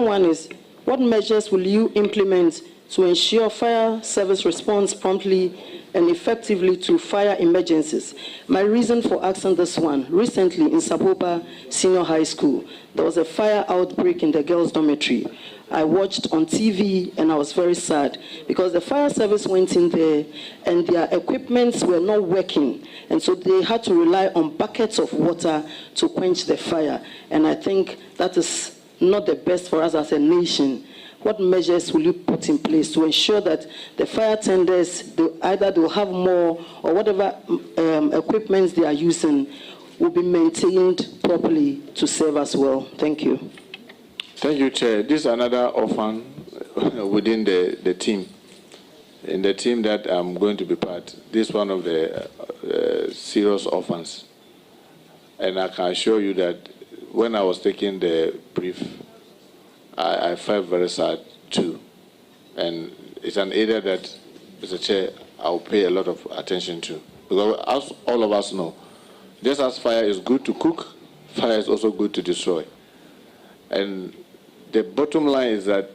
one is, what measures will you implement to ensure fire service responds promptly and effectively to fire emergencies? My reason for asking this one, recently in Saboba Senior High School, there was a fire outbreak in the girls' dormitory. I watched on TV and I was very sad because the fire service went in there and their equipments were not working, and so they had to rely on buckets of water to quench the fire. And I think that is not the best for us as a nation. What measures will you put in place to ensure that the fire tenders, either they'll have more or whatever equipment they are using will be maintained properly to serve us well? Thank you. Thank you, Chair. This is another orphan within the team. In the team that I'm going to be part, this is one of the serious orphans. And I can assure you that when I was taking the brief, I felt very sad too. And it's an area that, Mr. Chair, I'll pay a lot of attention to. Because as all of us know, just as fire is good to cook, fire is also good to destroy. And the bottom line is that,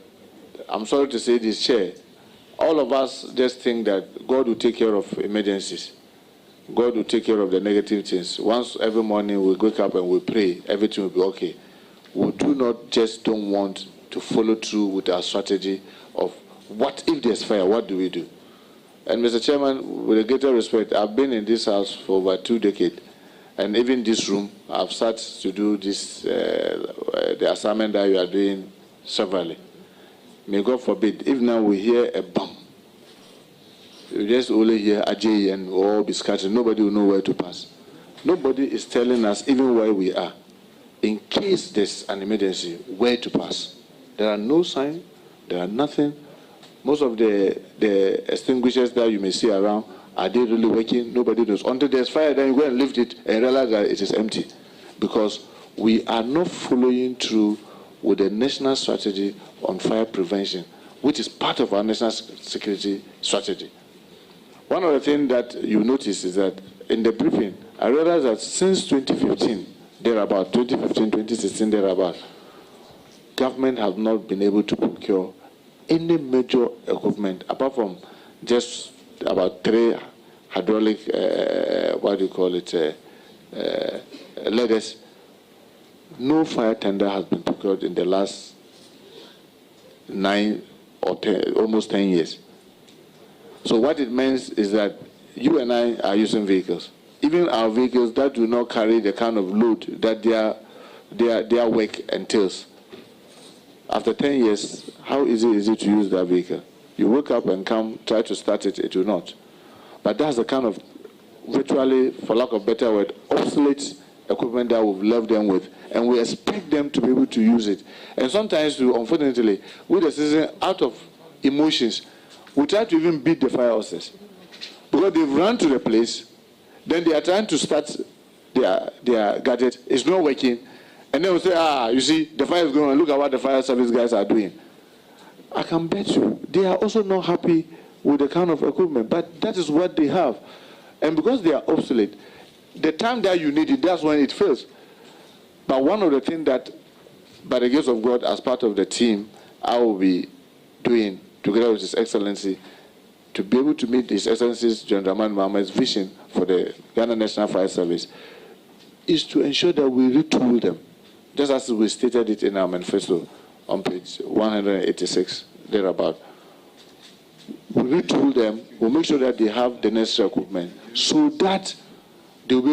I'm sorry to say this, Chair, all of us just think that God will take care of emergencies. God will take care of the negative things. Once every morning we wake up and we pray, everything will be okay. We do not just don't want to follow through with our strategy of what if there's fire, what do we do? And Mr. Chairman, with a greater respect, I've been in this house for over 2 decades. And even this room, I've started to do this, the assignment that you are doing severally. May God forbid, if now we hear a bomb, you just only hear Ajay and all be scattered, nobody will know where to pass. Nobody is telling us even where we are, in case there's an emergency, where to pass. There are no signs, there are nothing. Most of the extinguishers that you may see around, are they really working? Nobody knows. Until there's fire, then you go and lift it and realize that it is empty. Because we are not following through with the national strategy on fire prevention, which is part of our national security strategy. One of the things that you notice is that in the briefing, I realized that since 2015, thereabout, 2015, 2016, thereabout, government have not been able to procure any major equipment apart from just about 3 hydraulic, ladders. No fire tender has been procured in the last 9 or 10, almost 10 years. So what it means is that you and I are using vehicles. Even our vehicles that do not carry the kind of load that their work entails. After 10 years, how easy is it to use that vehicle? You wake up and come, try to start it, it will not. But that's the kind of virtually, for lack of a better word, obsolete equipment that we've left them with. And we expect them to be able to use it. And sometimes, unfortunately, with the citizen, out of emotions, we try to even beat the fire hoses. Because they've run to the place, then they are trying to start their gadget, it's not working. And then we say, you see, the fire is going on, look at what the fire service guys are doing. I can bet you, they are also not happy with the kind of equipment, but that is what they have. And because they are obsolete, the time that you need it, that's when it fails. But one of the things that, by the grace of God, as part of the team, I will be doing, together with His Excellency, to be able to meet His Excellency's General Mohammed's vision for the Ghana National Fire Service, is to ensure that we retool them, just as we stated it in our manifesto on page 186, thereabout. We retool them, we'll make sure that they have the necessary equipment so that they will be